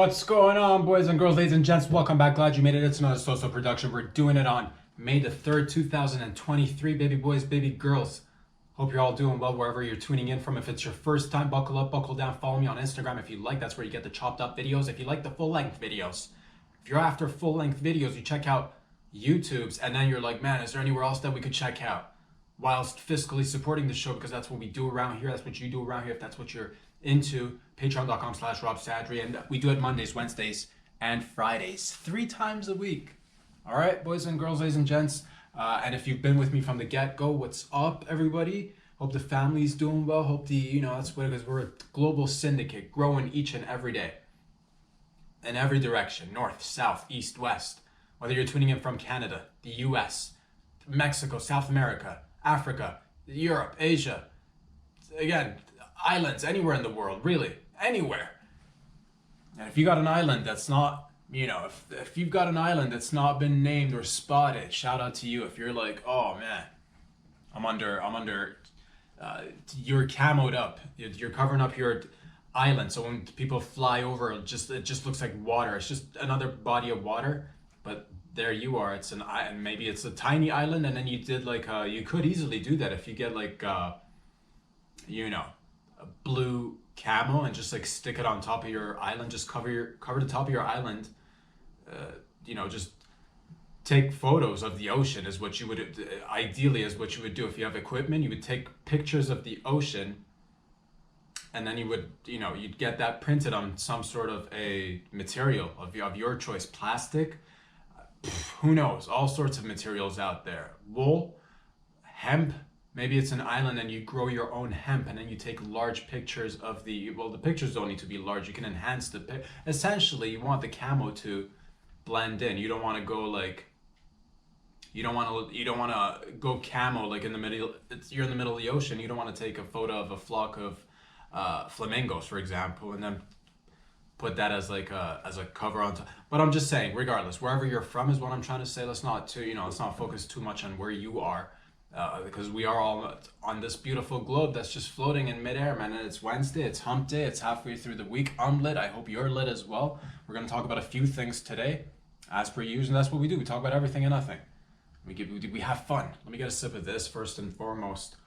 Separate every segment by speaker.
Speaker 1: What's going on, boys and girls, ladies and gents? Welcome back. Glad you made it. It's another social production. We're doing it on May the 3rd, 2023. Baby boys, baby girls. Hope you're all doing well wherever you're tuning in from. If it's your first time, buckle up, buckle down. Follow me on Instagram if you like. That's where you get the chopped up videos. If you like the full-length videos. If you're after full-length videos, you check out YouTube's, and then you're like, man, is there anywhere else that we could check out? Whilst fiscally supporting the show, because that's what we do around here. That's what you do around here. If that's what you're into, patreon.com/RobSadri, and we do it Mondays, Wednesdays, and Fridays, 3 times a week. All right, boys and girls, ladies and gents, and if you've been with me from the get-go, what's up, everybody? Hope the family's doing well. Hope that's what it is. We're a global syndicate, growing each and every day, in every direction, north, south, east, west. Whether you're tuning in from Canada, the U.S., Mexico, South America, Africa, Europe, Asia, again, islands, anywhere in the world, really, anywhere. And if you got an island that's not, if you've got an island that's not been named or spotted, shout out to you. If you're like, oh man, you're camoed up, you're covering up your island, so when people fly over, it just looks like water. It's just another body of water, but there you are. It's maybe it's a tiny island, and then you did like you could easily do that if you get like a blue camo and just like stick it on top of your island. Just cover the top of your island. Just take photos of the ocean is what you would ideally is what you would do. If you have equipment, you would take pictures of the ocean, and then you would you'd get that printed on some sort of a material of your choice. Plastic, who knows, all sorts of materials out there. Wool, hemp. Maybe it's an island and you grow your own hemp, and then you take large pictures of the pictures don't need to be large. You can enhance essentially you want the camo to blend in. You don't want to go like, you don't want to go camo like in the middle. You're in the middle of the ocean. You don't want to take a photo of a flock of flamingos, for example, and then put that as like as a cover on top. But I'm just saying, regardless, wherever you're from is what I'm trying to say. Let's not focus too much on where you are. Because we are all on this beautiful globe that's just floating in midair, man. And it's Wednesday, it's hump day, it's halfway through the week. I'm lit. I hope you're lit as well. We're going to talk about a few things today, as per usual, and that's what we do. We talk about everything and nothing. We have fun. Let me get a sip of this first and foremost.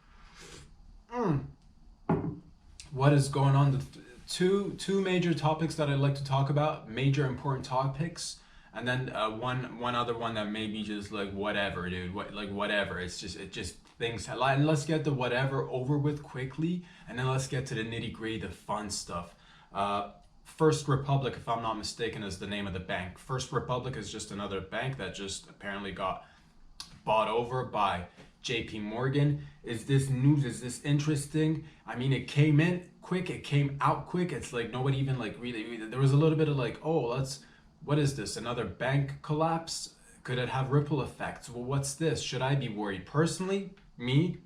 Speaker 1: What is going on? The two major topics that I'd like to talk about, major important topics. And then one other one that may be just like whatever, dude. Whatever. It just things. And let's get the whatever over with quickly, and then let's get to the nitty gritty, the fun stuff. First Republic, if I'm not mistaken, is the name of the bank. First Republic is just another bank that just apparently got bought over by J.P. Morgan. Is this news? Is this interesting? I mean, it came in quick. It came out quick. It's like nobody even like really. There was a little bit of like, what is this? Another bank collapse? Could it have ripple effects? Well, what's this? Should I be worried? Personally, me,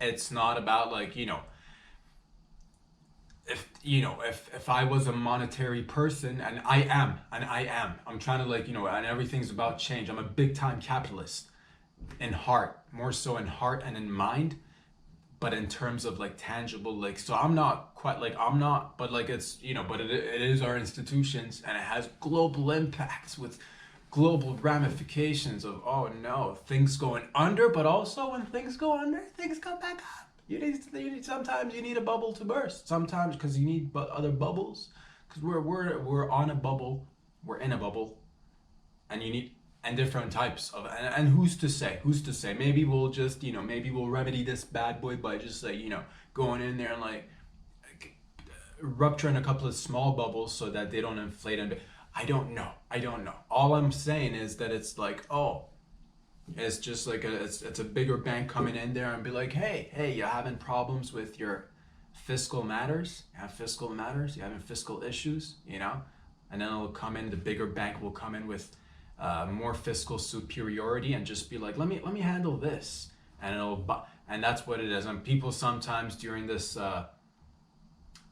Speaker 1: it's not about like, if I was a monetary person, and I am, I'm trying to like, and everything's about change. I'm a big time capitalist in heart, more so in heart and in mind. But in terms of like tangible, like, so I'm not quite like, but like it's, but it is our institutions, and it has global impacts with global ramifications of, oh no, things going under, but also when things go under, things come back up. Sometimes you need a bubble to burst, sometimes because you need other bubbles, because we're on a bubble, we're in a bubble, and you need, and different types of, and who's to say, maybe we'll just, maybe we'll remedy this bad boy by just like, going in there and like rupturing a couple of small bubbles so that they don't inflate. And I don't know. All I'm saying is that it's like, it's just like it's a bigger bank coming in there and be like, hey, you're having problems with your fiscal matters. You having fiscal issues, and then it'll come in, the bigger bank will come in with more fiscal superiority and just be like, let me handle this, and that's what it is. And people sometimes during this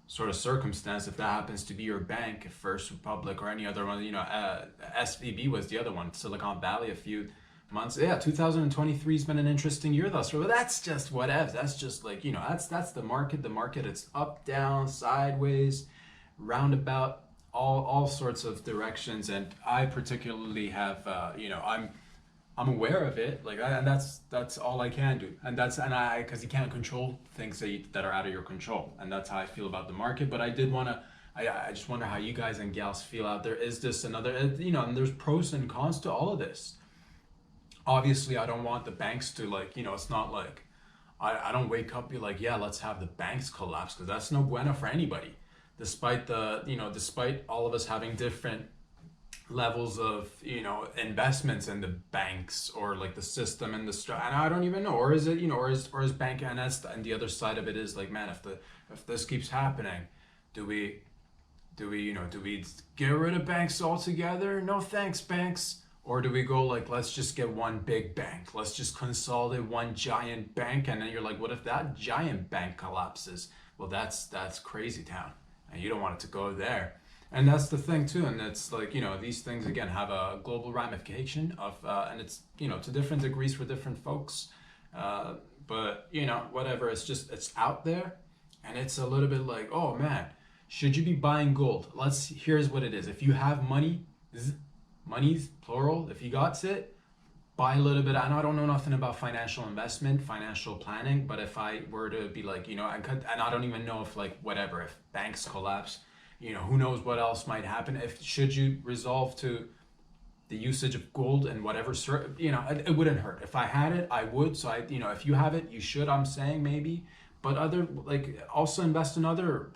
Speaker 1: sort of circumstance, if that happens to be your bank, First Republic or any other one, SVB was the other one, Silicon Valley, a few months. Yeah, 2023 has been an interesting year thus far, but that's just whatever. That's just like, that's the market. It's up, down, sideways, roundabout. all sorts of directions, and I particularly have I'm aware of it, like, and that's all I can do, and I because you can't control things that are out of your control, and that's how I feel about the market. But I did want to, I just wonder how you guys and gals feel out there. Is this another, and there's pros and cons to all of this. Obviously, I don't want the banks to, like, it's not like I don't wake up and be like, yeah, let's have the banks collapse, because that's no bueno for anybody. Despite all of us having different levels of investments in the banks, or like the system and and I don't even know, or is it or is bank, and the other side of it is like, man, if this keeps happening, do we do we get rid of banks altogether? No thanks, banks. Or do we go like, let's just get one big bank, let's just consolidate one giant bank? And then you're like, what if that giant bank collapses? Well, that's crazy town, and you don't want it to go there. And that's the thing too. And it's like, these things again have a global ramification of and it's to different degrees for different folks, but whatever, it's out there. And it's a little bit like, oh man, should you be buying gold? Here's what it is. If you have money, money's plural, if you got it, buy a little bit. I know I don't know nothing about financial investment, financial planning, but if I were to be like, and I don't even know if, like, whatever, if banks collapse, who knows what else might happen. Should you resolve to the usage of gold and whatever, it wouldn't hurt. If I had it, I would. So if you have it, you should, I'm saying, maybe. But also invest in other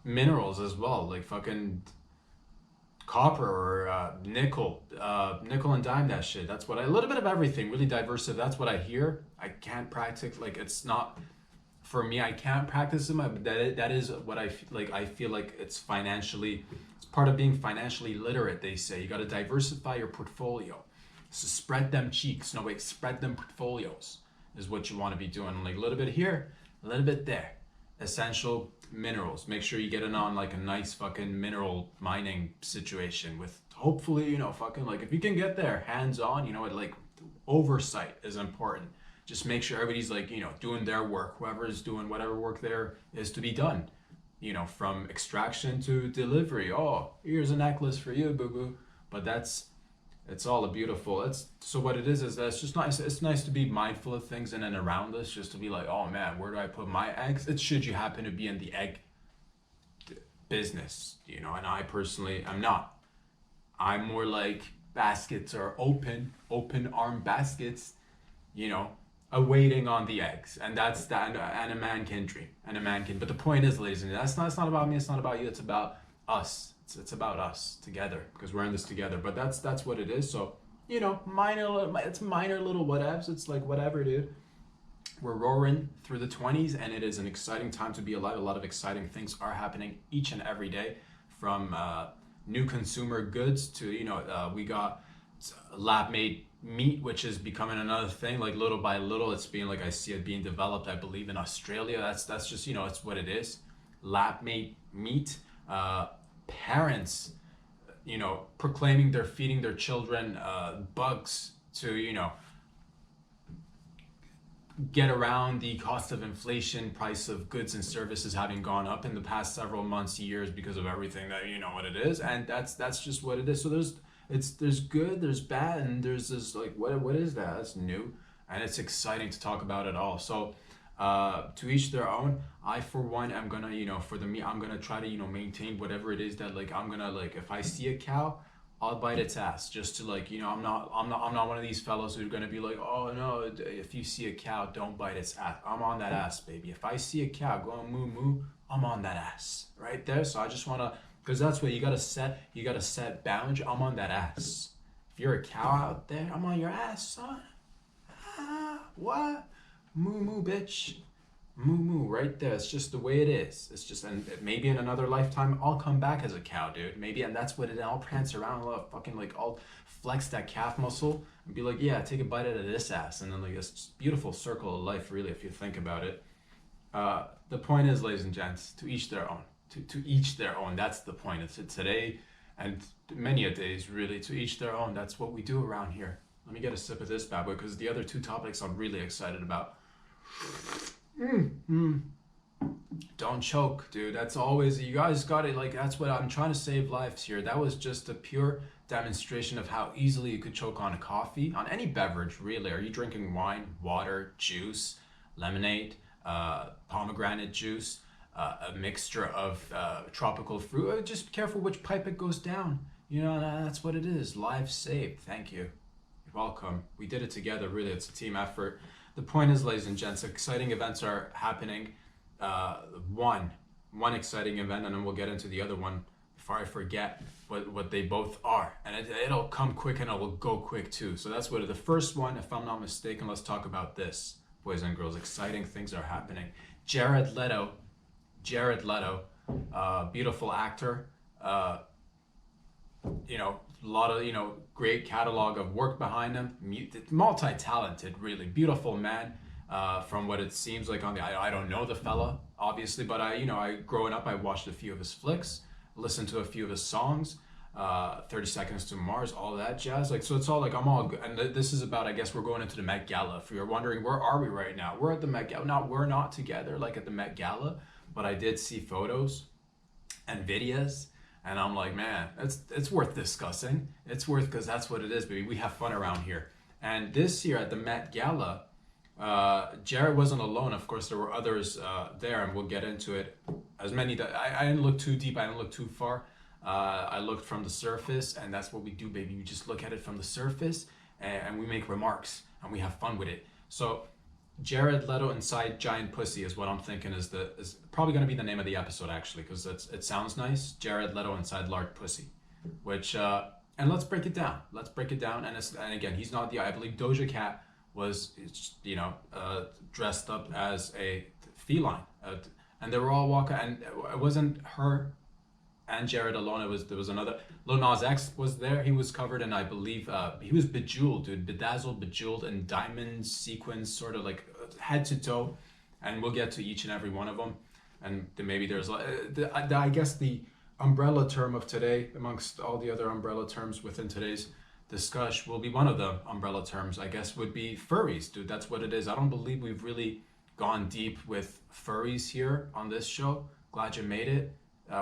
Speaker 1: minerals as well, like fucking copper or nickel and dime, that shit. That's what a little bit of everything, really diverse. That's what I hear. I can't practice, like, it's not for me. I can't practice it, but that is what I feel like. I feel like it's part of being financially literate. They say you got to diversify your portfolio, so spread them cheeks. No, wait, spread them portfolios is what you want to be doing. Like a little bit here, a little bit there. Essential minerals. Make sure you get in on like a nice fucking mineral mining situation with, hopefully, fucking, like, if you can get there hands on, like, oversight is important. Just make sure everybody's like, doing their work, whoever is doing whatever work there is to be done, from extraction to delivery. Oh, here's a necklace for you, boo boo. But it's all a beautiful, so what it is that it's just nice. It's nice to be mindful of things in and around us, just to be like, oh man, where do I put my eggs? It's should you happen to be in the egg business, and I personally am not. I'm more like baskets are open arm baskets, awaiting on the eggs, and that's that. And a man can dream, and a man can. But the point is, ladies and gentlemen, it's not about me. It's not about you. It's about us. It's about us together, because we're in this together. But that's what it is. So it's minor little whatevs. It's like, whatever, dude. We're roaring through the 20s, and it is an exciting time to be alive. A lot of exciting things are happening each and every day, from new consumer goods to we got lab-made meat, which is becoming another thing. Like, little by little, it's being, like, I see it being developed, I believe, in Australia. That's just it's what it is. Lab-made meat. Parents proclaiming they're feeding their children bugs to get around the cost of inflation, price of goods and services having gone up in the past several months, years, because of everything that what it is. And that's just what it is. So there's good, there's bad, and there's this, like, what is that? That's new, and it's exciting to talk about it all. So to each their own. I, for one, am gonna I'm gonna try to maintain whatever it is that, like, I'm gonna, like, if I see a cow, I'll bite its ass, just to, like, I'm not one of these fellows who are gonna be like, oh no, if you see a cow, don't bite its ass. I'm on that ass, baby. If I see a cow going moo moo, I'm on that ass right there. So I just wanna, because that's what you gotta set boundaries. I'm on that ass. If you're a cow out there, I'm on your ass, son. What? Moo moo, bitch. Moo moo, right there. It's just the way it is. It's just, and maybe in another lifetime, I'll come back as a cow, dude. Maybe, and that's what it. I'll prance around, I'll flex that calf muscle and be like, yeah, take a bite out of this ass, and then, like, this beautiful circle of life, really, if you think about it. The point is, ladies and gents, to each their own. To each their own. That's the point. It's today, and many a days, really, to each their own. That's what we do around here. Let me get a sip of this bad boy, because the other two topics I'm really excited about. Don't choke, dude. That's always, you guys got it. Like, that's what I'm trying to save lives here. That was just a pure demonstration of how easily you could choke on a coffee, on any beverage, really. Are you drinking wine, water, juice, lemonade, pomegranate juice, a mixture of tropical fruit? Just be careful which pipe it goes down. You know, that's what it is. Lives saved. Thank you. You're welcome. We did it together, really. It's a team effort. The point is, ladies and gents, exciting events are happening. One exciting event, and then we'll get into the other one before I forget what they both are. And it'll come quick and it will go quick too. So that's what the first one, if I'm not mistaken. Let's talk about this, boys and girls. Exciting things are happening. Jared Leto, beautiful actor. You know, a lot of, you know, great catalog of work behind him. Multi-talented, really beautiful man. From what it seems like on the, I don't know the fella, obviously, but growing up, I watched a few of his flicks, listened to a few of his songs, 30 Seconds to Mars, all that jazz. Like, so it's all like, I'm all good. And this is about, I guess we're going into the Met Gala. If you're wondering, where are we right now? We're at the Met Gala. We're not together like at the Met Gala, but I did see photos and videos. And I'm like, man, it's worth discussing. It's worth, because that's what it is, baby. We have fun around here. And this year at the Met Gala, Jared wasn't alone. Of course, there were others there, and we'll get into it. As many that I didn't look too deep. I didn't look too far. I looked from the surface, and that's what we do, baby. We just look at it from the surface, and we make remarks, and we have fun with it. So, Jared Leto inside giant pussy is what I'm thinking is probably going to be the name of the episode, actually, because it sounds nice. Jared Leto inside large pussy, which and let's break it down. And again, he's not I believe Doja Cat was, dressed up as a feline, and they were all walking, and it wasn't her and Jared alone. There was another. Lil Nas X was there. He was covered in, I believe, he was bejeweled, dude, bejeweled in diamond sequins, sort of like head to toe, and we'll get to each and every one of them, and then maybe there's I guess the umbrella term of today, amongst all the other umbrella terms within today's discussion, will be one of the umbrella terms, I guess, would be furries, dude. That's what it is. I don't believe we've really gone deep with furries here on this show. Glad you made it.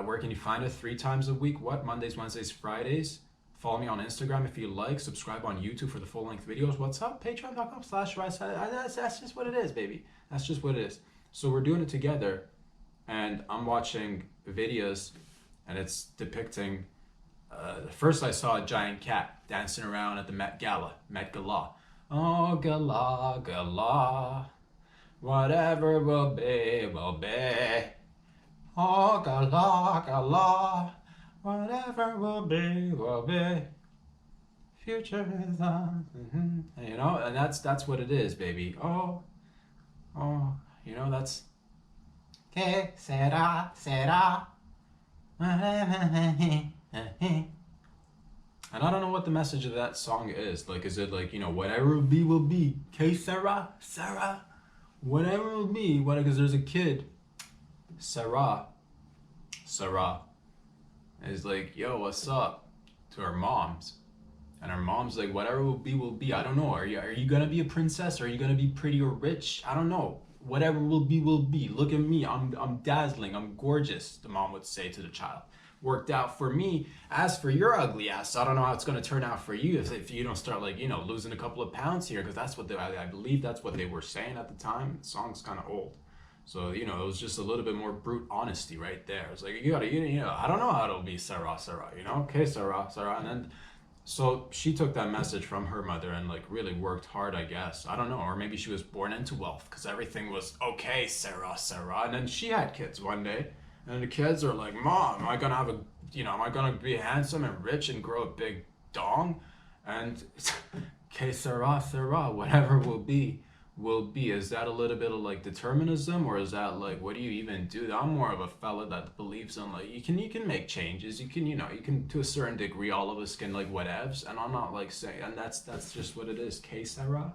Speaker 1: Where can you find it? 3 times a week. What? Mondays, Wednesdays, Fridays. Follow me on Instagram if you like. Subscribe on YouTube for the full-length videos. What's up? Patreon.com/Rice. That's just what it is, baby. That's just what it is. So we're doing it together, and I'm watching videos, and it's depicting. First I saw a giant cat dancing around at the Met Gala. Oh, gala, gala. Whatever will be, will be. Oh, gala, gala. Whatever will be, will be. Future is on. You know, and that's what it is, baby. Oh, that's. Que será. And I don't know what the message of that song is. Like, is it like, whatever will be. Que Sarah, whatever will be. Because there's a kid, Sarah, is like, yo, what's up? To her moms. And her mom's like, whatever will be. I don't know. Are you gonna be a princess? Or are you gonna be pretty or rich? I don't know. Whatever will be. Look at me. I'm dazzling. I'm gorgeous, the mom would say to the child. Worked out for me. As for your ugly ass, I don't know how it's going to turn out for you if you don't start, like, losing a couple of pounds here, because that's what I believe that's what they were saying at the time. The song's kind of old. So, it was just a little bit more brute honesty right there. It's like, you gotta, I don't know how it'll be, Sarah, okay, Sarah. And then, so she took that message from her mother and, like, really worked hard, I guess. I don't know, or maybe she was born into wealth, because everything was, okay, Sarah. And then she had kids one day. And the kids are like, Mom, am I gonna be handsome and rich and grow a big dong? And que sera, whatever will be. Is that a little bit of, like, determinism, or is that, like, what do you even do? I'm more of a fella that believes in, like, you can make changes. You can to a certain degree. All of us can, like, whatevs. And I'm not, like, saying, and that's just what it is. Que sera,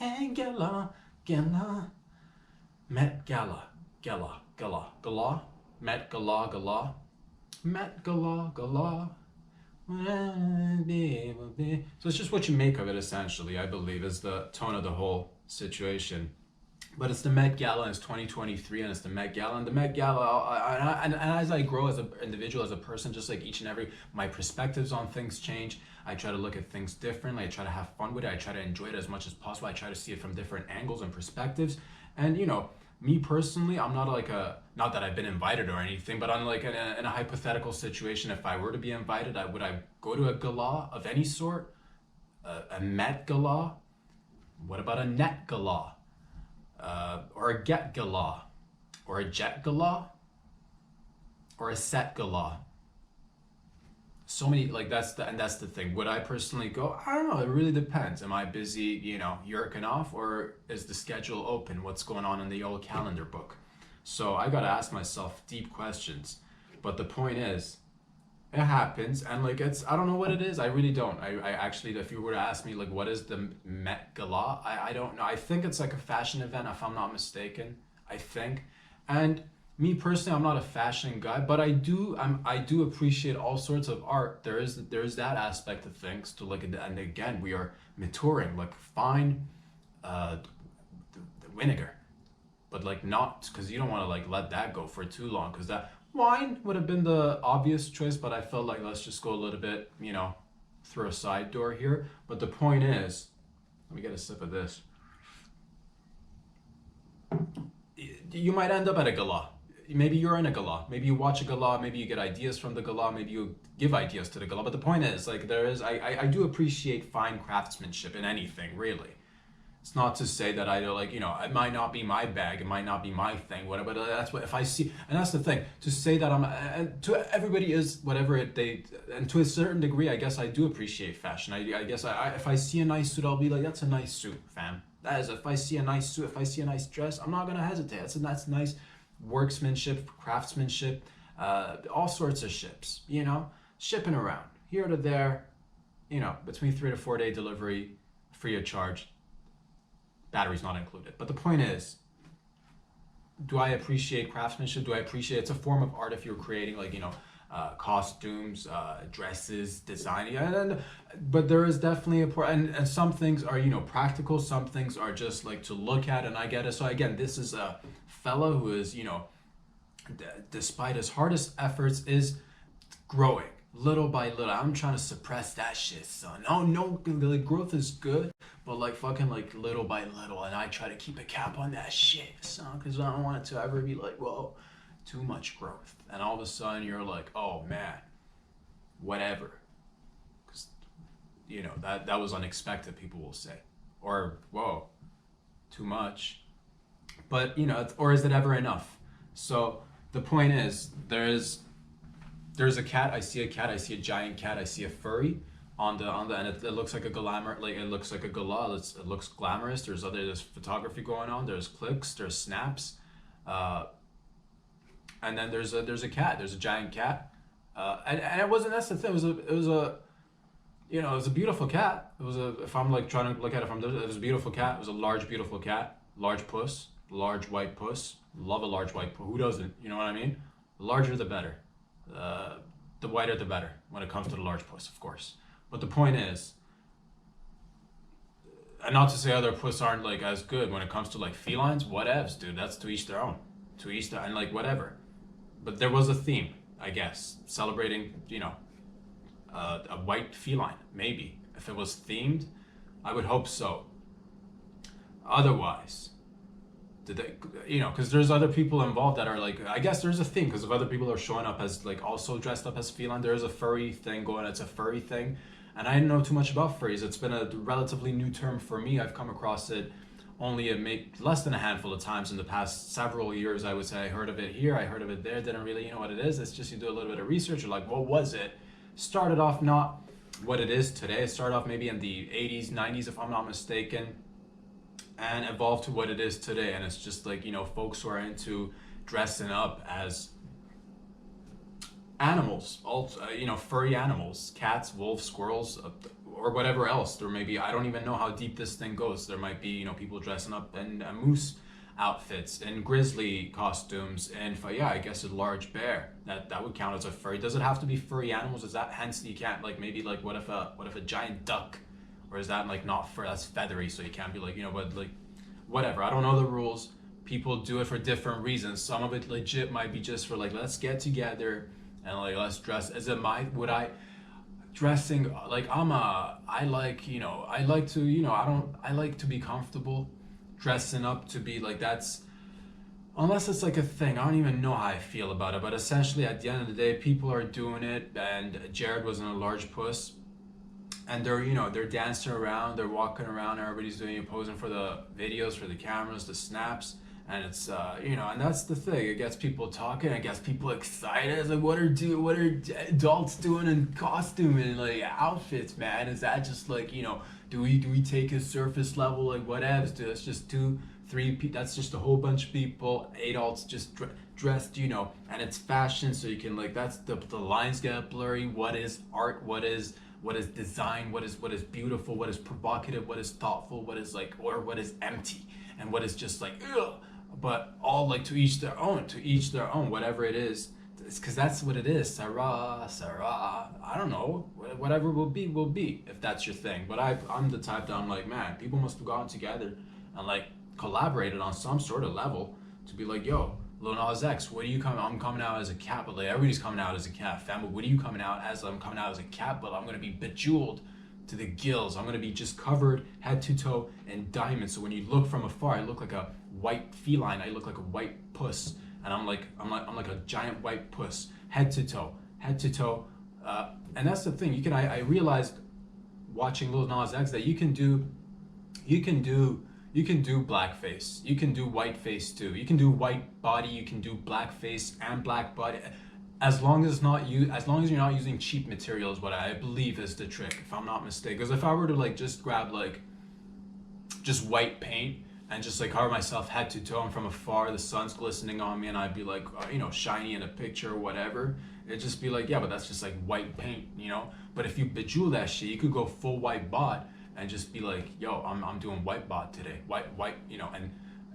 Speaker 1: yeah, gala, Met Gala. Met Gala. So it's just what you make of it, essentially, I believe, is the tone of the whole situation. But it's the Met Gala, and it's 2023, and it's the Met Gala. And the Met Gala, and as I grow as an individual, as a person, just like each and every, my perspectives on things change. I try to look at things differently. I try to have fun with it. I try to enjoy it as much as possible. I try to see it from different angles and perspectives. And, me personally, I'm not like not that I've been invited or anything, but I'm like in a hypothetical situation. If I were to be invited, would I go to a gala of any sort? A Met Gala? What about a Net Gala? Or a Get Gala, or a Jet Gala, or a Set Gala. So many, like that's the thing. Would I personally go? I don't know. It really depends. Am I busy, yerking off, or is the schedule open? What's going on in the old calendar book? So I gotta ask myself deep questions. But the point is, it happens, and like I don't know what it is. I really don't. I actually, if you were to ask me like what is the Met Gala, I don't know. I think it's like a fashion event, if I'm not mistaken. I think, and me personally, I'm not a fashion guy, but I do appreciate all sorts of art. There is that aspect of things to look at, and again, we are maturing. Like fine, the vinegar, but like not, because you don't want to like let that go for too long, because that wine would have been the obvious choice, but I felt like let's just go a little bit, through a side door here. But the point is, let me get a sip of this. You might end up at a gala. Maybe you're in a gala. Maybe you watch a gala. Maybe you get ideas from the gala. Maybe you give ideas to the gala. But the point is, like, I do appreciate fine craftsmanship in anything, really. It's not to say that I like, it might not be my bag, it might not be my thing, whatever. But that's what, if I see, and that's the thing, to say that and to everybody is whatever and to a certain degree, I guess I do appreciate fashion. I guess if I see a nice suit, I'll be like, that's a nice suit, fam. That is, if I see a nice suit, if I see a nice dress, I'm not gonna hesitate. That's nice workmanship, craftsmanship, all sorts of ships, shipping around here to there, between 3 to 4 day delivery, free of charge. Batteries not included. But the point is, do I appreciate craftsmanship? Do I appreciate it's a form of art if you're creating like, costumes, dresses, design. But there is definitely and some things are, practical. Some things are just like to look at, and I get it. So again, this is a fella who is, despite his hardest efforts, is growing little by little. I'm trying to suppress that shit, son. Oh no, the growth is good, but like fucking like little by little, and I try to keep a cap on that shit, son, because I don't want it to ever be like, whoa, too much growth, and all of a sudden you're like, oh man, whatever, because that was unexpected, people will say, or whoa, too much, but or is it ever enough? So the point is, there's a cat. I see a cat. I see a giant cat. I see a furry on the and it looks like a glamour. Like it looks like a gala. It looks glamorous. There's photography going on. There's clicks. There's snaps, and then there's a cat. There's a giant cat, and it wasn't. That's the thing. It was a beautiful cat. It was if I'm like trying to look at it from it was a beautiful cat. It was a large beautiful cat. Large puss. Large white puss. Love a large white puss. Who doesn't? You know what I mean? The larger the better. The whiter the better when it comes to the large puss, of course. But the point is, and not to say other puss aren't like as good when it comes to like felines, whatevs, dude. That's to each their own. To each their, and like whatever. But there was a theme, I guess, celebrating, a white feline. Maybe if it was themed, I would hope so. Otherwise, did they, because there's other people involved that are like, I guess there's a thing, because if other people are showing up as like also dressed up as feline, there's a furry thing going. It's a furry thing, and I didn't know too much about furries. It's been a relatively new term for me. I've come across it only less than a handful of times in the past several years. I would say I heard of it here, I heard of it there. Didn't really know what it is. It's just you do a little bit of research. You're like, what was it? Started off not what it is today. It started off maybe in the 80s, 90s, if I'm not mistaken, and evolved to what it is today. And it's just like, folks who are into dressing up as animals, also, furry animals, cats, wolves, squirrels, or whatever else. There may be, I don't even know how deep this thing goes. There might be, people dressing up in moose outfits, in grizzly costumes, and I guess a large bear. That would count as a furry. Does it have to be furry animals? Is that hence you can't like maybe like what if a giant duck? Or is that like not fur? That's feathery, so you can't be like, but like whatever. I don't know the rules. People do it for different reasons. Some of it legit might be just for like, let's get together and like let's dress. Is it my would I dressing like I like, you know, I like to, you know, I like to be comfortable dressing up to be like, that's unless it's like a thing. I don't even know how I feel about it, but essentially at the end of the day, people are doing it, and Jared wasn't a large puss, and they're, you know, they're dancing around, they're walking around, everybody's doing it, posing for the videos, for the cameras, the snaps, and it's you know, and that's the thing. It gets people talking, it gets people excited. It's like, what are adults doing in costume and like outfits, man? Is that just like, you know, do we take a surface level like whatevs? Do that's just two, three people? That's just a whole bunch of people, adults just dressed, you know, and it's fashion, so you can like, that's the lines get blurry. What is art? What is design? What is beautiful? What is provocative? What is thoughtful? What is like, or what is empty? And what is just like, ugh. But all like to each their own, whatever it is. It's because that's what it is. Sarah, I don't know. Whatever will be, if that's your thing. But I'm the type that I'm like, man, people must have gotten together and like collaborated on some sort of level to be like, yo, Lil Nas X, what are you coming? I'm coming out as a cat, but like everybody's coming out as a cat. Fam, what are you coming out as? I'm coming out as a cat, but I'm gonna be bejeweled to the gills. I'm gonna be just covered head to toe in diamonds. So when you look from afar, I look like a white feline. I look like a white puss, and I'm like a giant white puss, head to toe. And that's the thing. I realized watching Lil Nas X that you can do blackface. You can do whiteface too. You can do white body. You can do blackface and black body, as long as you're not using cheap materials. What I believe is the trick, if I'm not mistaken. Because if I were to like just grab like just white paint and just like cover myself head to toe, and from afar the sun's glistening on me, and I'd be like, you know, shiny in a picture or whatever, it'd just be like, yeah, but that's just like white paint, you know. But if you bejewel that shit, you could go full white bot and just be like, yo, I'm doing white bot today, white, you know.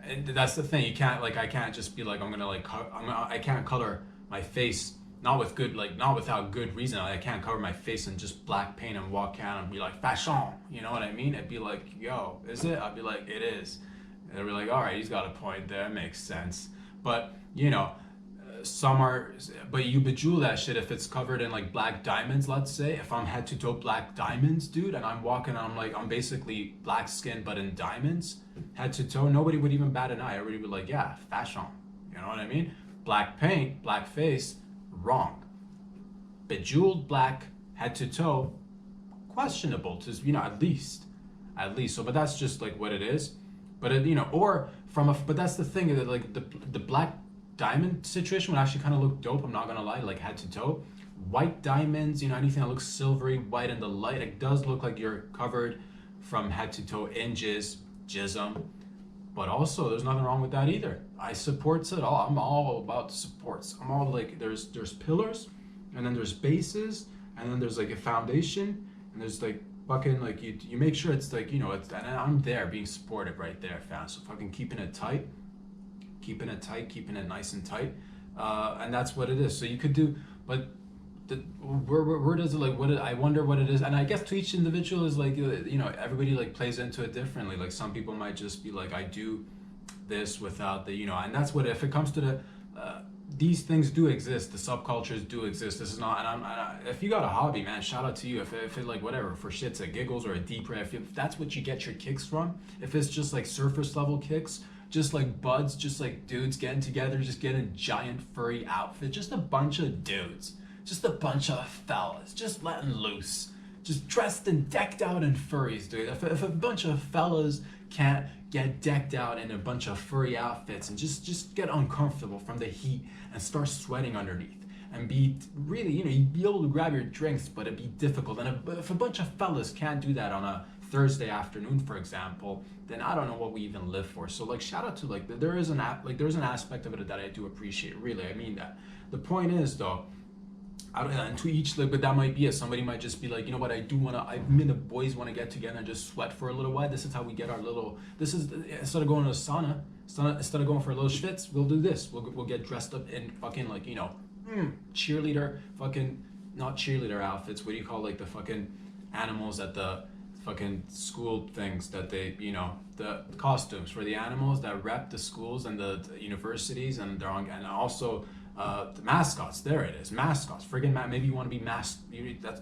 Speaker 1: And that's the thing. You can't like, I can't just be like, I'm gonna like I can't color my face, not without good reason. I can't cover my face in just black paint and walk out and be like, fashion, you know what I mean? It'd be like, yo, is it? I'd be like, it is. And they'd be like, all right, he's got a point there, makes sense. But you know, but you bejewel that shit if it's covered in like black diamonds. Let's say if I'm head to toe black diamonds, dude, and I'm walking, I'm basically black skin but in diamonds, head to toe, nobody would even bat an eye. Everybody would be like, yeah, fashion, you know what I mean? Black paint, black face, wrong. Bejeweled black head to toe, questionable to, you know, at least. So, but that's just like what it is. But it, you know, or but that's the thing, that like the black diamond situation would actually kind of look dope. I'm not gonna lie, like head to toe. White diamonds, you know, anything that looks silvery white in the light, it does look like you're covered from head to toe in jism. But also, there's nothing wrong with that either. I supports it all. I'm all about supports. I'm all like, there's pillars, and then there's bases, and then there's like a foundation, and there's like fucking like you make sure it's like, you know, it's, and I'm there being supportive right there, fam. So fucking keeping it nice and tight, and that's what it is. So you could do, but where does it like, I wonder what it is. And I guess to each individual is like, you know, everybody like plays into it differently. Like some people might just be like, I do this without the, you know. And that's what, if it comes to the these things do exist, the subcultures do exist. This is not, and if you got a hobby, man, shout out to you. If it like whatever, for shits and giggles or a deep breath, if that's what you get your kicks from, if it's just like surface level kicks, just like buds, just like dudes getting together, just getting giant furry outfit, just a bunch of dudes, just a bunch of fellas, just letting loose, just dressed and decked out in furries, dude. If a bunch of fellas can't get decked out in a bunch of furry outfits and just get uncomfortable from the heat and start sweating underneath and be really, you know, you'd be able to grab your drinks, but it'd be difficult. And if a bunch of fellas can't do that on a Thursday afternoon, for example, then I don't know what we even live for. So like, shout out to like, there's an aspect of it that I do appreciate, really. I mean that. The point is though, and to each, like, but that might be it. Somebody might just be like, you know what, I mean, the boys want to get together and just sweat for a little while. This is how we get our little, instead of going to a sauna, instead of going for a little schwitz, we'll do this. We'll get dressed up in fucking like, you know, cheerleader, fucking, not cheerleader outfits. What do you call like the fucking animals at the fucking school things that they, the costumes for the animals that rep the schools and the universities, and they're on, and also the mascots. There it is, mascots. Friggin' maybe you want to be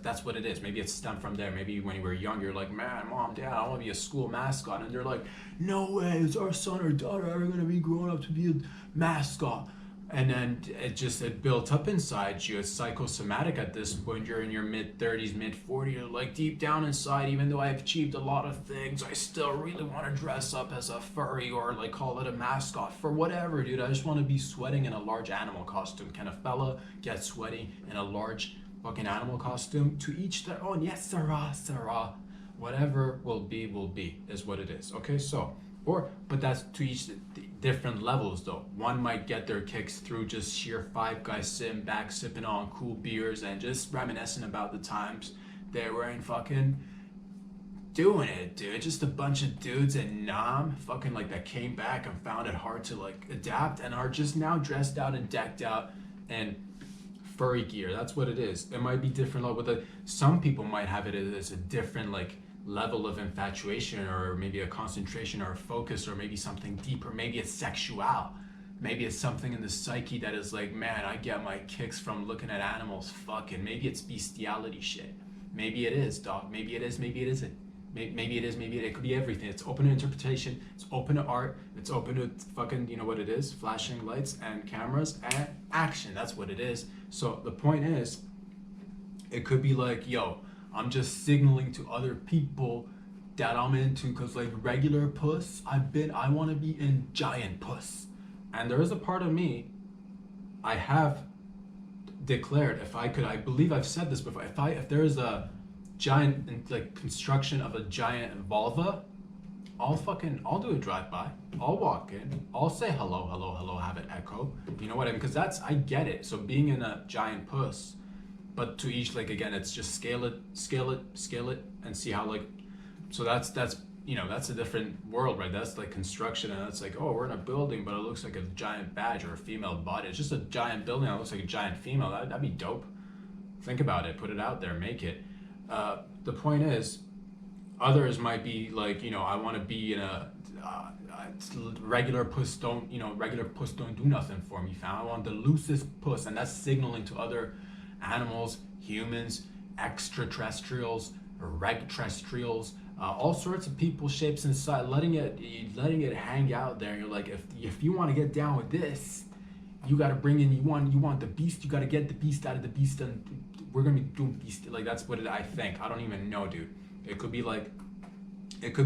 Speaker 1: that's what it is. Maybe it's stemmed from there. Maybe when you were young, you're like, man, mom, dad, I want to be a school mascot, and they're like, no way, is our son or daughter ever gonna be grown up to be a mascot? And then it built up inside you. It's psychosomatic at this point. You're in your mid-30s, mid-40s. You're like, deep down inside, even though I've achieved a lot of things, I still really want to dress up as a furry or like call it a mascot for whatever, dude. I just want to be sweating in a large animal costume. Can a fella get sweaty in a large fucking animal costume? To each their own. Yes, sirrah, sirrah. Whatever will be, is what it is. Okay, so, but that's to each different levels though. One might get their kicks through just sheer five guys sitting back, sipping on cool beers and just reminiscing about the times they were in fucking doing it, dude. Just a bunch of dudes in Nam fucking like that came back and found it hard to like adapt and are just now dressed out and decked out and furry gear. That's what it is. It might be different with some people might have it as a different like level of infatuation, or maybe a concentration or a focus, or maybe something deeper. Maybe it's sexual. Maybe it's something in the psyche that is like, man, I get my kicks from looking at animals fucking. Maybe it's bestiality shit. Maybe it is, dog. Maybe it is, maybe it isn't. Maybe it is, maybe it could be everything. It's open to interpretation. It's open to art. It's open to fucking, you know what it is? Flashing lights and cameras and action. That's what it is. So the point is, it could be like, yo, I'm just signaling to other people that I'm into, because like regular puss, I want to be in giant puss. And there is a part of me, I have declared, if I could, I believe I've said this before, if there is a giant like construction of a giant vulva, I'll do a drive-by, I'll walk in, I'll say hello, hello, hello, have it echo. You know what I mean? Because I get it. So being in a giant puss, but to each, like, again, it's just scale it, and see how, like, so that's a different world, right? That's like construction, and that's like, oh, we're in a building, but it looks like a giant badge or a female body. It's just a giant building that looks like a giant female. That'd be dope. Think about it, put it out there, make it. The point is, others might be like, I want to be in a regular puss don't do nothing for me, fam. I want the loosest puss, and that's signaling to other animals, humans, extraterrestrials, regterrestrials, all sorts of people, shapes, and size, letting it hang out there. And you're like, if you want to get down with this, you got to bring in, you want the beast, you got to get the beast out of the beast, and we're gonna be doing beast. Like, that's what I think. I don't even know, dude. It could be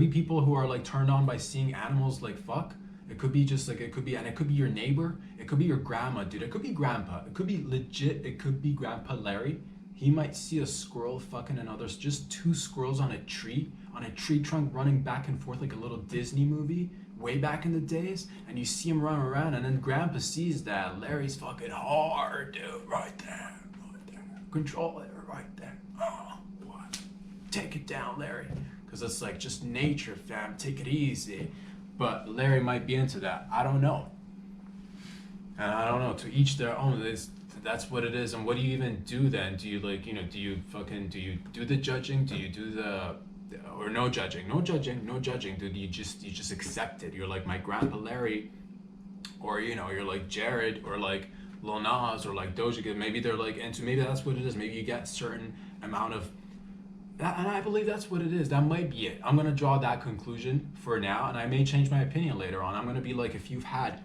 Speaker 1: people who are like turned on by seeing animals like fuck. It could be just like, it could be your neighbor. It could be your grandma, dude. It could be grandpa. It could be legit. It could be Grandpa Larry. He might see a squirrel fucking another, just two squirrels on a tree trunk running back and forth like a little Disney movie way back in the days. And you see him running around, and then Grandpa sees that Larry's fucking hard, dude. Right there. Control it right there. Oh, what? Take it down, Larry. Because it's like just nature, fam. Take it easy. But Larry might be into that. I don't know. And I don't know. To each their own. That's what it is. And what do you even do then? Do you like, do you do the judging? Do you do or no judging? No judging. Dude, you just accept it. You're like my Grandpa Larry, or you're like Jared, or like Lil Nas, or like Doja Cat. Maybe they're like into. Maybe that's what it is. Maybe you get certain amount of. And I believe that's what it is. That might be it. I'm gonna draw that conclusion for now, and I may change my opinion later on. I'm gonna be like, if you've had,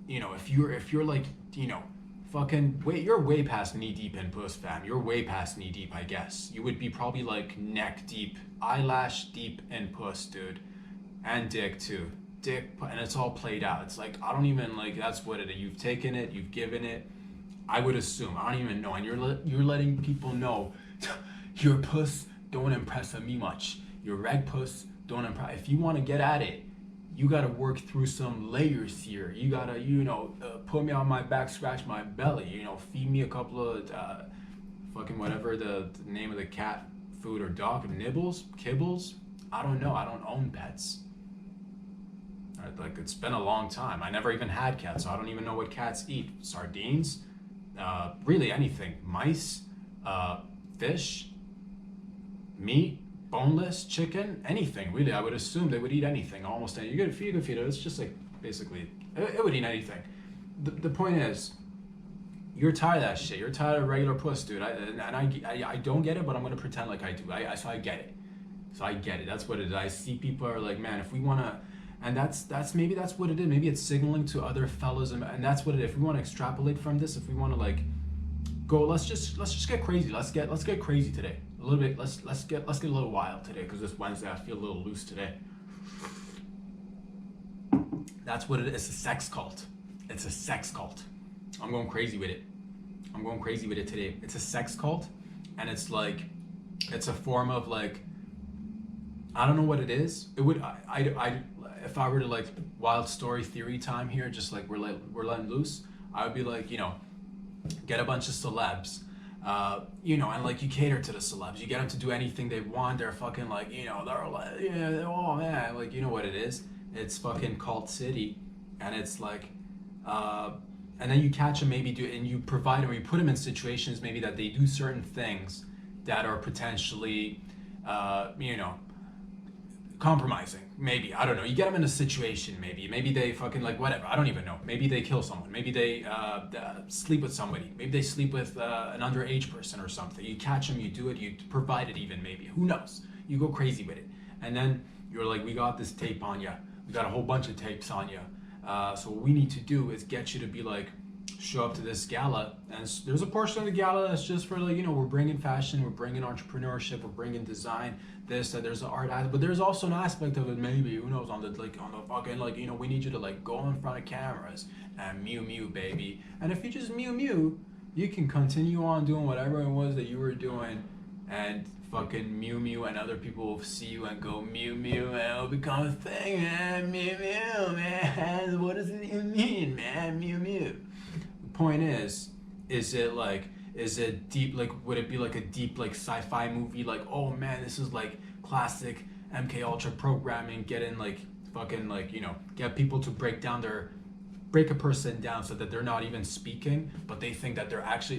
Speaker 1: if you're like, fucking you're way past knee deep in puss, fam. You're way past knee deep, I guess. You would be probably like neck deep, eyelash deep in puss, dude, and dick too. And it's all played out. It's like, I don't even like. That's what it is. You've taken it. You've given it. I would assume. I don't even know, and you're letting people know. Your puss don't impress me much. Your reg puss don't impress. If you want to get at it, you got to work through some layers here. You got to, put me on my back, scratch my belly, feed me a couple of fucking whatever the name of the cat food or dog, nibbles, kibbles. I don't know. I don't own pets. Like, it's been a long time. I never even had cats, so I don't even know what cats eat. Sardines, really anything. Mice, fish, meat, boneless chicken, anything really. I would assume they would eat anything, almost anything. You could feed it. It's just like basically it would eat anything. The point is, you're tired of that shit. You're tired of regular puss, dude. I don't get it, but I'm gonna pretend like I do. So I get it. So I get it. That's what it is. I see people are like, man, if we wanna, and that's maybe that's what it is. Maybe it's signaling to other fellas, and that's what it is. If we want to extrapolate from this, if we want to like go, let's just get crazy. Let's get crazy today. A little bit. Let's get a little wild today, because this Wednesday I feel a little loose today. That's what it is. It's a sex cult. It's a sex cult. I'm going crazy with it. I'm going crazy with it today. It's a sex cult, and it's like, it's a form of like, I don't know what it is. It would, I if I were to like wild story theory time here, just like we're letting loose, I would be like, you know, get a bunch of celebs, you know, and like you cater to the celebs. You get them to do anything they want. They're fucking like, you know, they're like, yeah, oh man, like, you know what it is? It's fucking cult city, and it's like, and then you catch them maybe and you provide them, or you put them in situations maybe that they do certain things that are potentially, you know, compromising. Maybe, I don't know, you get them in a situation, maybe they fucking like whatever, I don't even know, maybe they kill someone, maybe they sleep with somebody, maybe they sleep with an underage person or something. You catch them, you do it, you provide it even, maybe, who knows, you go crazy with it, and then you're like, we got this tape on you, we got a whole bunch of tapes on you, so what we need to do is get you to be like, show up to this gala, and there's a portion of the gala that's just for like, you know, we're bringing fashion, we're bringing entrepreneurship, we're bringing design, this, that, there's an art aspect, but there's also an aspect of it, maybe, who knows, on the fucking, like, you know, we need you to like go in front of cameras and mew baby, and if you just mew, you can continue on doing whatever it was that you were doing, and fucking mew, and other people will see you and go mew, and it'll become a thing, man, mew, man, what does it even mean, man, mew. The point is it deep, like, would it be like a deep, like, sci-fi movie, like, oh man, this is like classic MK Ultra programming, getting like fucking, like, you know, get people to break a person down so that they're not even speaking, but they think that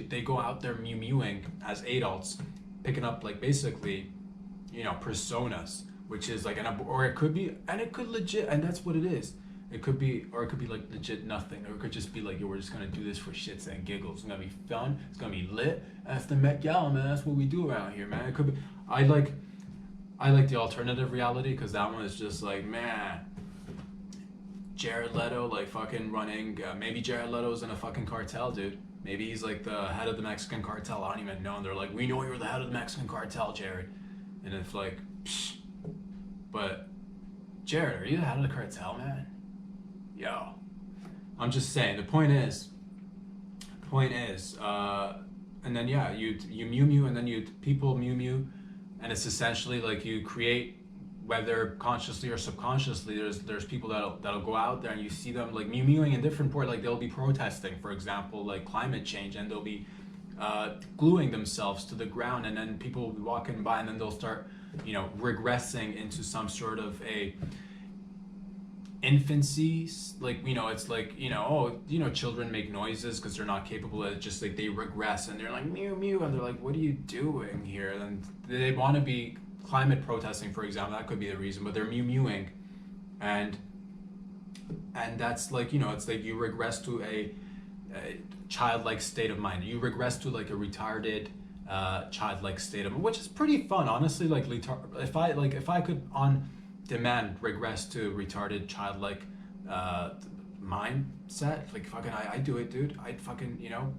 Speaker 1: they go out there mewing as adults, picking up like basically, you know, personas, which is like or it could be, and it could legit, and that's what it is. It could be, or it could be like legit nothing, or it could just be like, yo, we're just gonna do this for shits and giggles. It's gonna be fun. It's gonna be lit. That's the Met Gala, man. That's what we do around here, man. It could be. I like the alternative reality, because that one is just like, man, Jared Leto like fucking running. Maybe Jared Leto's in a fucking cartel, dude. Maybe he's like the head of the Mexican cartel. I don't even know. And they're like, we know you're the head of the Mexican cartel, Jared. And it's like, psh. But Jared, are you the head of the cartel, man? Yo, I'm just saying. The point is, and then yeah, you mew, and then people mew, and it's essentially like you create, whether consciously or subconsciously, there's people that'll go out there and you see them like mewing in different like they'll be protesting, for example, like climate change, and they'll be gluing themselves to the ground, and then people will be walking by, and then they'll start, you know, regressing into some sort of a infancy, like, you know, it's like, you know, oh, you know, children make noises because they're not capable of, just like they regress, and they're like mew, and they're like, what are you doing here? And they want to be climate protesting, for example. That could be the reason, but they're mewing, and that's like, you know, it's like you regress to a childlike state of mind. You regress to like a retarded childlike state of mind, which is pretty fun, honestly. Like, if I could on demand regress to retarded childlike mindset, like, fucking I do it, dude. I'd fucking, you know,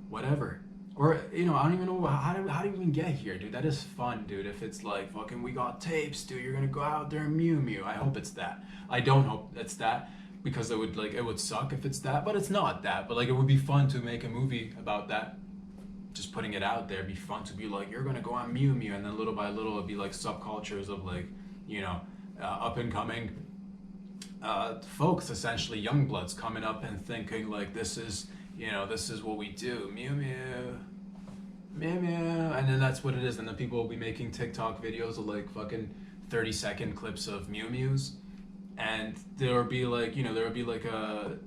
Speaker 1: whatever. Or, you know, I don't even know how do we even get here, dude. That is fun, dude. If it's like, fucking, we got tapes, dude, you're gonna go out there and mew. I hope it's that. I don't hope it's that, because it would suck if it's that, but it's not that. But like, it would be fun to make a movie about that. Just putting it out there, it'd be fun to be like, you're gonna go on mew, and then little by little it'd be like subcultures of like, you know, up and coming folks, essentially young bloods coming up and thinking like, this is, you know, this is what we do, mew, and then that's what it is. And then people will be making TikTok videos of like fucking 30-second clips of mews, and there would be like, you know, there would be like a,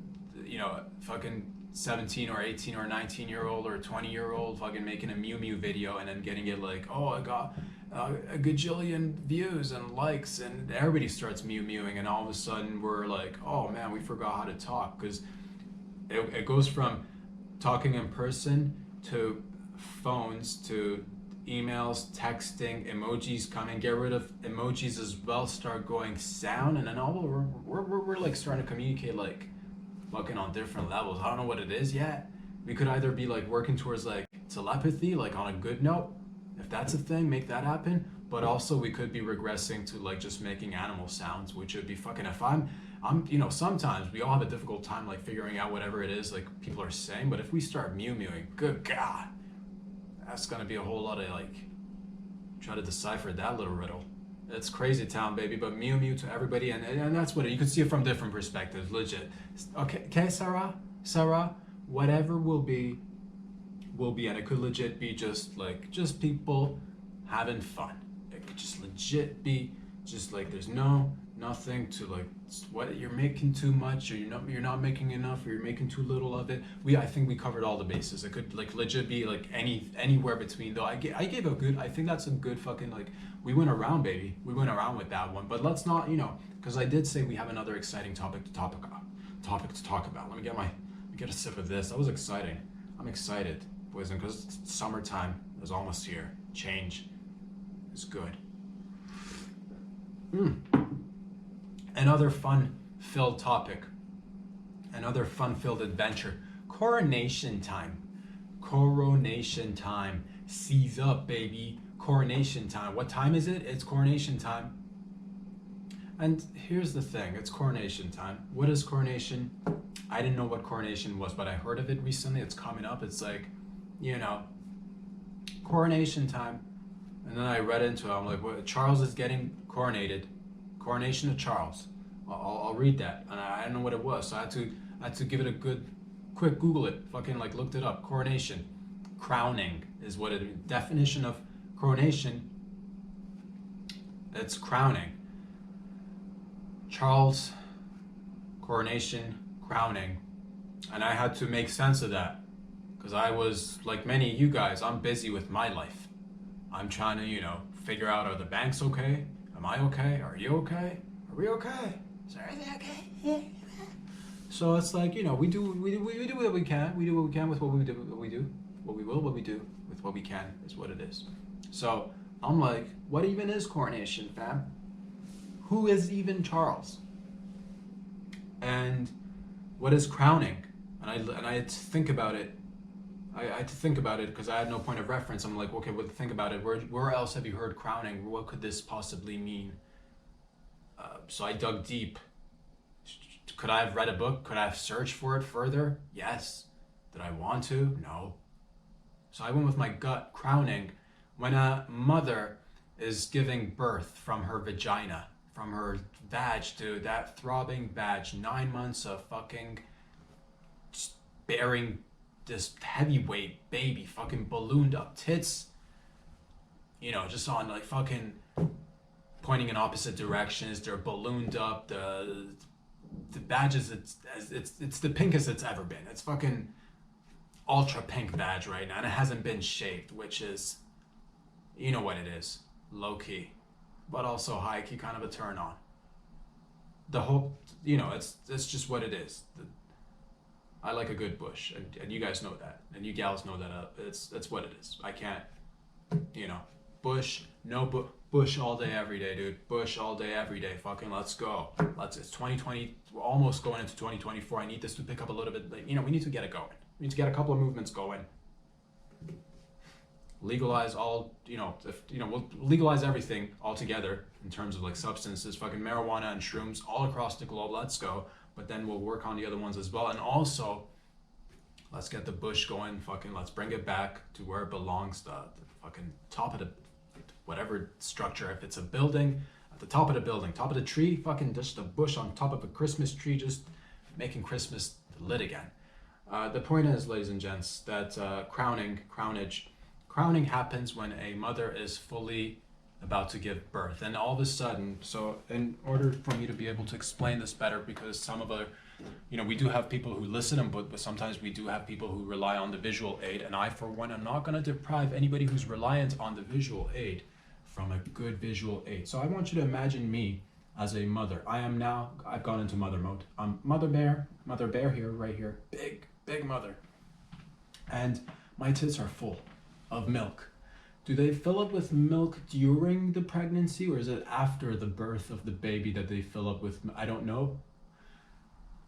Speaker 1: you know, fucking 17 or 18 or 19-year-old or 20-year-old fucking making a mew video, and then getting it like, oh, I got, a gajillion views and likes, and everybody starts mewing, and all of a sudden we're like, oh man, we forgot how to talk, because it goes from talking in person to phones to emails, texting, emojis coming. Get rid of emojis as well. Start going sound, and then all we're like starting to communicate like fucking on different levels. I don't know what it is yet. We could either be like working towards like telepathy, like on a good note, if that's a thing, make that happen. But also we could be regressing to like just making animal sounds, which would be fucking. If I'm sometimes we all have a difficult time like figuring out whatever it is like people are saying. But if we start mewing, good God, that's gonna be a whole lot of like try to decipher that little riddle. It's crazy town, baby. But mew to everybody, and that's what you can see it from different perspectives. Legit. Okay, Sarah, whatever will be, and it could legit be just just people having fun. It could just legit be just like there's nothing to like what you're making too much, or you're not making enough, or you're making too little of it. I think we covered all the bases. It could like legit be like anywhere between though. I gave a good, I think that's a good fucking like we went around, baby. We went around with that one. But let's not, because I did say we have another exciting topic to talk about. Let me get a sip of this. That was exciting. I'm excited, boys, and because summertime is almost here. Change is good. Another fun-filled topic, another fun-filled adventure. Coronation time. Seize up, baby. Coronation time. What time is it? It's coronation time. And here's the thing, it's coronation time. What is coronation? I didn't know what coronation was, but I heard of it recently. It's coming up. It's like, coronation time. And then I read into it. I'm like, what? Charles is getting coronated. Coronation of Charles. I'll read that. And I didn't know what it was. So I had to give it a good, quick Google it. Fucking like looked it up. Coronation. Crowning is what it, definition of coronation. It's crowning. Charles, coronation, crowning. And I had to make sense of that. Because I was, like many of you guys, I'm busy with my life. I'm trying to, figure out, are the banks okay? Am I okay? Are you okay? Are we okay? Is everything okay? Yeah. So it's like, we do what we can. We do what we can with what we do. What we do with what we can is what it is. So I'm like, what even is coronation, fam? Who is even Charles? And what is crowning? And I had to think about it. I had to think about it because I had no point of reference. I'm like, okay, well, think about it. Where else have you heard crowning? What could this possibly mean? So I dug deep. Could I have read a book? Could I have searched for it further? Yes. Did I want to? No. So I went with my gut. Crowning. When a mother is giving birth from her vagina, from her vag to that throbbing vag, 9 months of fucking just bearing this heavyweight baby, fucking ballooned up tits, just on like fucking pointing in opposite directions. They're ballooned up. The badge is it's the pinkest it's ever been. It's fucking ultra pink badge right now, and it hasn't been shaved, which is, what it is, low key, but also high key, kind of a turn on. The whole, it's just what it is. I like a good bush, and you guys know that, and you gals know that. It's what it is. I can't, bush, bush all day, every day, dude. Bush all day, every day. Fucking let's go. It's 2020. We're almost going into 2024. I need this to pick up a little bit. We need to get it going. We need to get a couple of movements going. Legalize all, we'll legalize everything altogether in terms of like substances, fucking marijuana and shrooms all across the globe. Let's go. But then we'll work on the other ones as well. And also, let's get the bush going. Fucking let's bring it back to where it belongs. The fucking top of the whatever structure. If it's a building, at the top of the building, top of the tree, fucking just a bush on top of a Christmas tree, just making Christmas lit again. The point is, ladies and gents, that crowning happens when a mother is fully about to give birth, and all of a sudden, so in order for me to be able to explain this better, because some of we do have people who listen, but sometimes we do have people who rely on the visual aid, and I, for one, am not going to deprive anybody who's reliant on the visual aid from a good visual aid. So I want you to imagine me as a mother. I've gone into mother mode. I'm mother bear here, right here, big mother. And my tits are full of milk. Do they fill up with milk during the pregnancy, or is it after the birth of the baby that they fill up with? I don't know.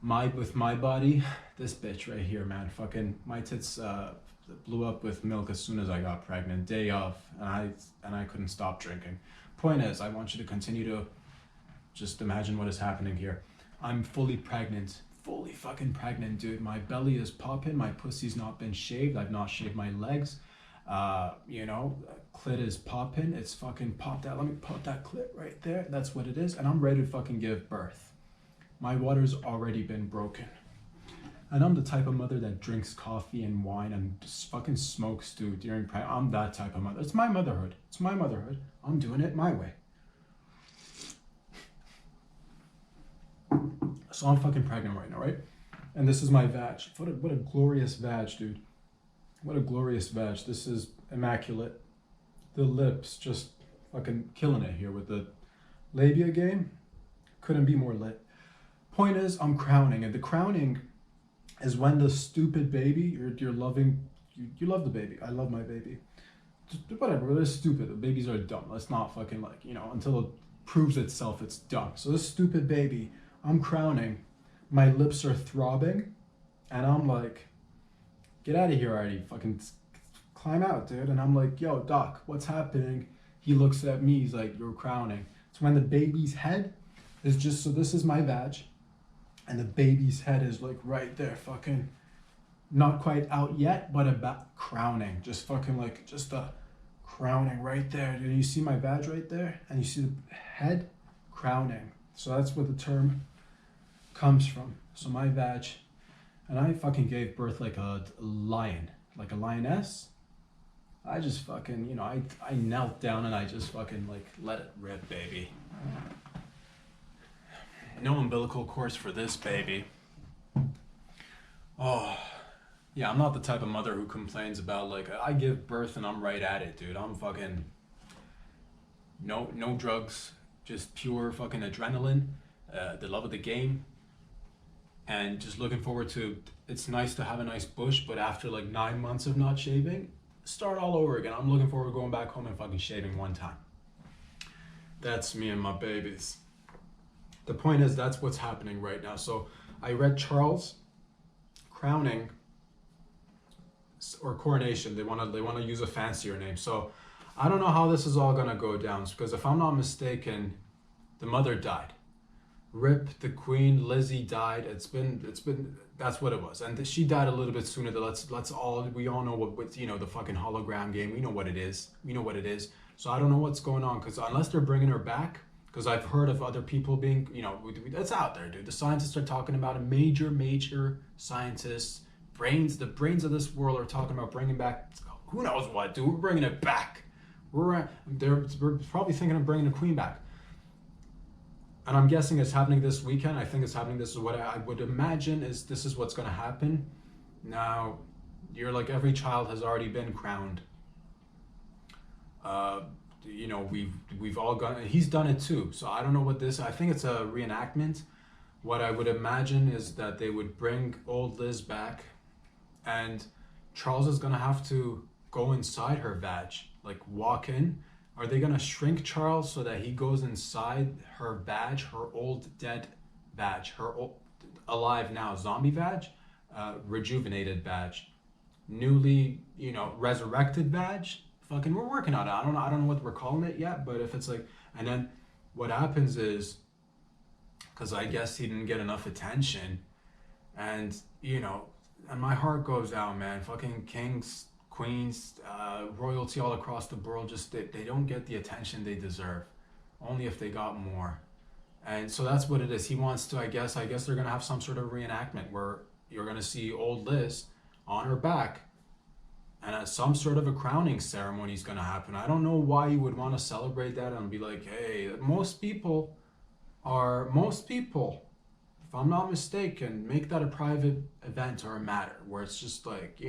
Speaker 1: With my body, this bitch right here, man, fucking my tits blew up with milk as soon as I got pregnant, day of, and I couldn't stop drinking. Point is, I want you to continue to just imagine what is happening here. I'm fully fucking pregnant, dude. My belly is popping, my pussy's not been shaved, I've not shaved my legs. Clit is popping, it's fucking popped out. Let me pop that clit right there. That's what it is, and I'm ready to fucking give birth. My water's already been broken. And I'm the type of mother that drinks coffee and wine and just fucking smokes, dude, during pregnancy. I'm that type of mother. It's my motherhood. I'm doing it my way. So I'm fucking pregnant right now, right? And this is my vag. What a glorious vag, dude. What a glorious vag. This is immaculate. The lips just fucking killing it here with the labia game. Couldn't be more lit. Point is, I'm crowning, and the crowning is when the stupid baby, you're loving, you love the baby. I love my baby. Just, whatever, they're stupid. The babies are dumb. Let's not fucking until it proves itself, it's dumb. So this stupid baby, I'm crowning, my lips are throbbing, and I'm like, get out of here already, fucking climb out, dude. And I'm like, yo, doc, what's happening? He looks at me, he's like, you're crowning. It's when the baby's head is just, so this is my vag, and the baby's head is like right there, fucking not quite out yet, but about crowning, just fucking like, just a crowning right there. Dude, you see my vag right there? And you see the head crowning. So that's where the term comes from. So my vag, and I fucking gave birth like a lion, like a lioness. I just fucking, I knelt down and I just fucking like let it rip, baby. No umbilical cords for this baby. Oh, yeah, I'm not the type of mother who complains about like, I give birth and I'm right at it, dude. I'm fucking, no drugs, just pure fucking adrenaline, the love of the game, and just looking forward to, it's nice to have a nice bush, but after like 9 months of not shaving, start all over again. I'm looking forward to going back home and fucking shaving one time. That's me and my babies. The point is, that's what's happening right now. So I read Charles crowning or coronation. They want to use a fancier name. So I don't know how this is all gonna go down, because if I'm not mistaken, the mother died. Rip the Queen, Lizzie died. It's been that's what it was, and she died a little bit sooner. We all know what the fucking hologram game. We know what it is. So I don't know what's going on, because unless they're bringing her back. Because I've heard of other people being, it's out there, dude. The scientists are talking about it. Major scientists, the brains of this world are talking about bringing back, who knows what, dude. We're bringing it back. We're probably thinking of bringing the Queen back. And I'm guessing it's happening this weekend. I think it's happening. This is what I would imagine this is what's going to happen. Now, you're like, every child has already been crowned. We've all gone, he's done it too. So I don't know what I think it's a reenactment. What I would imagine is that they would bring old Liz back, and Charles is gonna have to go inside her vag, like walk in. Are they gonna shrink Charles so that he goes inside her vag, her old dead vag, her old, alive now zombie vag, rejuvenated vag, newly, resurrected vag? Fucking, we're working on it. I don't know what we're calling it yet, but if it's like, and then what happens is, because I guess he didn't get enough attention, and and my heart goes out, man. Fucking kings, queens, royalty all across the world, just they don't get the attention they deserve. Only if they got more. And so that's what it is. He wants to, I guess they're gonna have some sort of reenactment where you're gonna see old Liz on her back, and some sort of a crowning ceremony is going to happen. I don't know why you would want to celebrate that and be like, hey, most people, if I'm not mistaken, make that a private event or a matter where it's just like,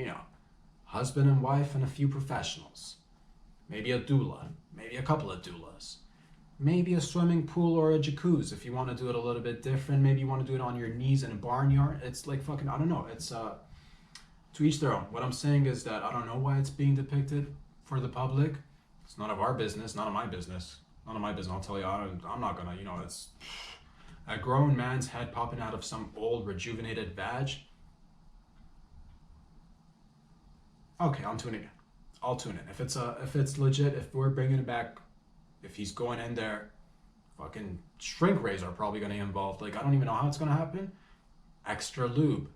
Speaker 1: husband and wife and a few professionals, maybe a doula, maybe a couple of doulas, maybe a swimming pool or a jacuzzi if you want to do it a little bit different. Maybe you want to do it on your knees in a barnyard. It's like fucking, I don't know. It's to each their own. What I'm saying is that I don't know why it's being depicted for the public. It's none of our business, none of my business, none of my business. I'll tell you, I'm not gonna, it's a grown man's head popping out of some old rejuvenated vag. Okay, I'm tuning in. I'll tune in. If it's legit, if we're bringing it back, if he's going in there, fucking shrink rays are probably going to be involved. Like, I don't even know how it's going to happen. Extra lube,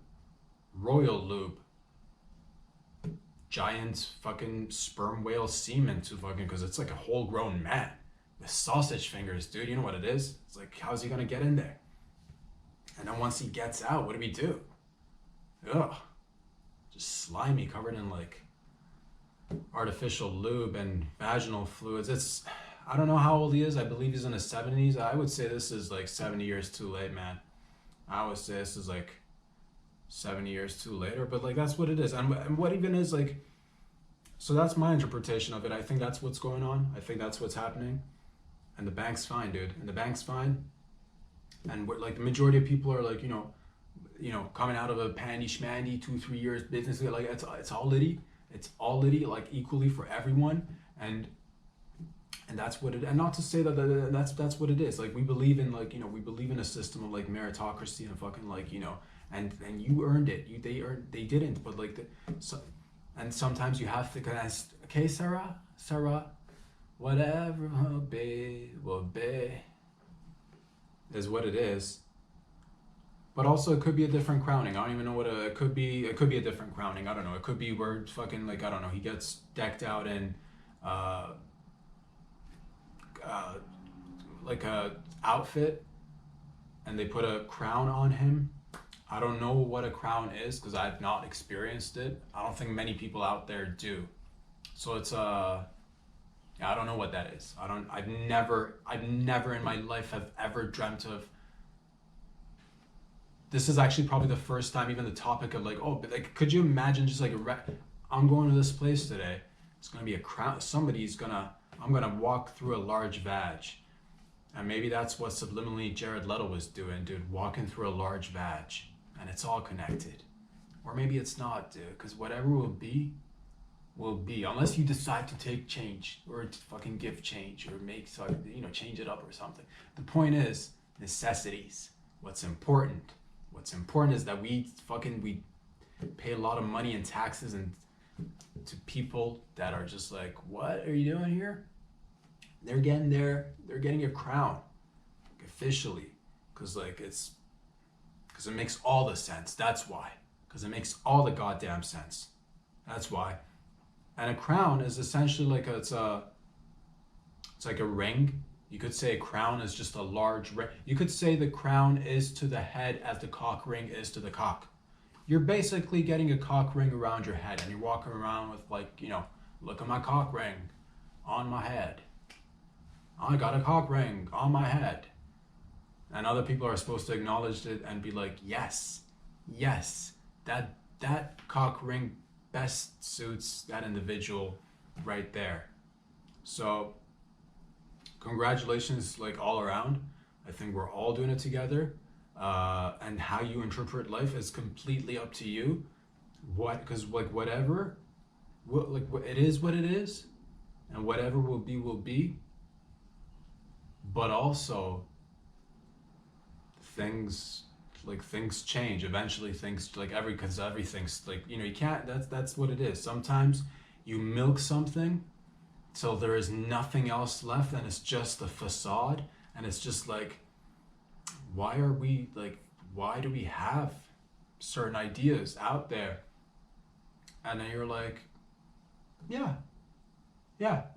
Speaker 1: royal lube, giant fucking sperm whale semen to fucking, because it's like a whole grown man with sausage fingers, dude. You know what it is? It's like, how's he going to get in there? And then once he gets out, what do we do? Ugh. Just slimy, covered in like artificial lube and vaginal fluids. It's, I don't know how old he is. I believe he's in his 70s. I would say this is like 70 years too late, man. I would say this is like 70 years too later, but like that's what it is. And what even is like, so that's my interpretation of it. I think that's what's going on. I think that's what's happening. And the bank's fine, dude. And the bank's fine. And what, like the majority of people are like, coming out of a pandy schmandy 2-3 years business, like it's all litty. It's all litty, like equally for everyone, and that's what it. And not to say that that's what it is. Like we believe in we believe in a system of like meritocracy and fucking like and you earned it. They didn't, but like and sometimes you have to okay, Sarah, whatever will be is what it is. But also it could be a different crowning. I don't even know what it could be. It could be a different crowning. I don't know. It could be where fucking like, I don't know, he gets decked out in like a outfit and they put a crown on him. I don't know what a crown is because I've not experienced it. I don't think many people out there do. So it's I don't know what that is. I've never in my life have ever dreamt of. This is actually probably the first time even the topic of like, oh, but like, could you imagine just like I'm going to this place today. It's going to be a crown. I'm going to walk through a large vag. And maybe that's what subliminally Jared Leto was doing, dude, walking through a large vag. And it's all connected. Or maybe it's not, dude, because whatever will be, unless you decide to take change or to fucking give change or make, change it up or something. The point is necessities. What's important is that we pay a lot of money in taxes and to people that are just like, what are you doing here? They're getting a crown officially because it makes all the sense. That's why, because it makes all the goddamn sense. That's why. And a crown is essentially like it's like a ring. You could say a crown is just a large ring. You could say the crown is to the head as the cock ring is to the cock. You're basically getting a cock ring around your head and you're walking around with like, look at my cock ring on my head. I got a cock ring on my head. And other people are supposed to acknowledge it and be like, yes, that cock ring best suits that individual right there. So congratulations, like all around. I think we're all doing it together. And how you interpret life is completely up to you. Because like whatever, it is what it is, and whatever will be. But also, things change. Eventually, because everything's like you can't. That's what it is. Sometimes you milk something till there is nothing else left and it's just the facade, and it's just like, why do we have certain ideas out there? And then you're like, yeah,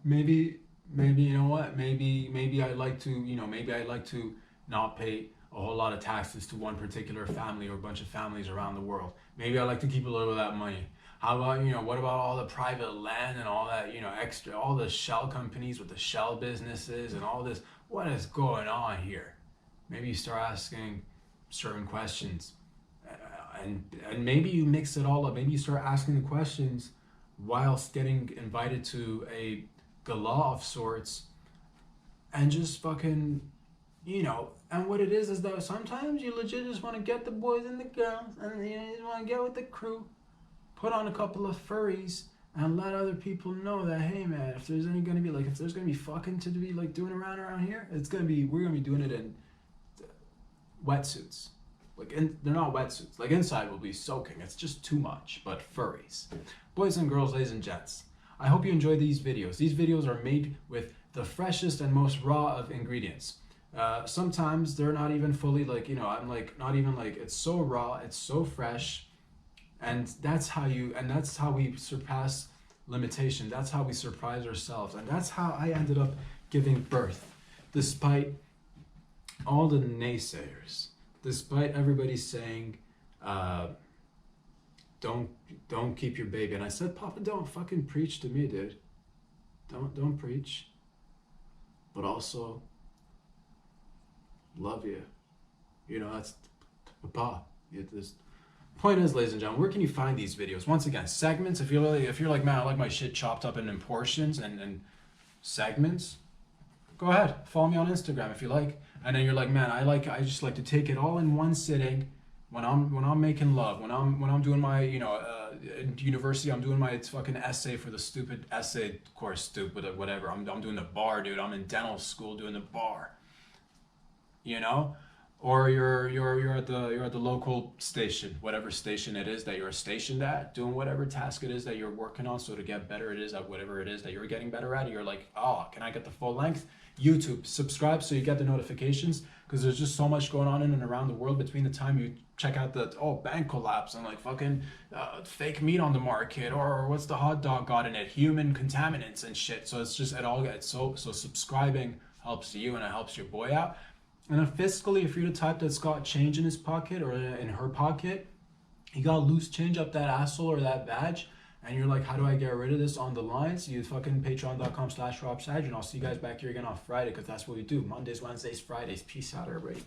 Speaker 1: maybe you know what, maybe I'd like to not pay a whole lot of taxes to one particular family or a bunch of families around the world. Maybe I like to keep a little of that money. How about, what about all the private land and all that, extra, all the shell companies with the shell businesses and all this? What is going on here? Maybe you start asking certain questions, and maybe you mix it all up. Maybe you start asking the questions whilst getting invited to a gala of sorts, and just fucking, you know, and what it is that sometimes you legit just want to get the boys and the girls, and you just want to get with the crew, put on a couple of furries, and let other people know that, hey man, if there's gonna be fucking to be like doing around here, we're gonna be doing it in wetsuits. They're not wetsuits. Like inside will be soaking. It's just too much. But furries, boys and girls, ladies and gents, I hope you enjoy these videos. These videos are made with the freshest and most raw of ingredients. Sometimes they're not even fully I'm like not even like, it's so raw, it's so fresh, and that's how we surpass limitation. That's how we surprise ourselves, and that's how I ended up giving birth, despite all the naysayers, despite everybody saying, don't keep your baby. And I said, Papa, don't fucking preach to me, dude. Don't preach. But also, love you. You know, that's Papa. This point is, ladies and gentlemen, where can you find these videos? Once again, segments. If you're like, man, I like my shit chopped up in portions and segments, go ahead, follow me on Instagram if you like. And then you're like, man, I just like to take it all in one sitting. When I'm making love, when I'm doing my, in university, I'm doing my fucking essay for the stupid essay course, stupid whatever. I'm doing the bar, dude. I'm in dental school doing the bar. You know, or you're at the local station, whatever station it is that you're stationed at, doing whatever task it is that you're working on. So to get better it is at whatever it is that you're getting better at, you're like, oh, can I get the full length? YouTube, subscribe so you get the notifications, because there's just so much going on in and around the world between the time you check out the bank collapse and like fucking fake meat on the market, or what's the hot dog got in it, human contaminants and shit. So it's just so subscribing helps you and it helps your boy out. And then fiscally, if you're the type that's got change in his pocket or in her pocket, you got loose change up that asshole or that badge, and you're like, how do I get rid of this on the lines? You fucking patreon.com/RobSadge, and I'll see you guys back here again on Friday, because that's what we do. Mondays, Wednesdays, Fridays. Peace out, everybody.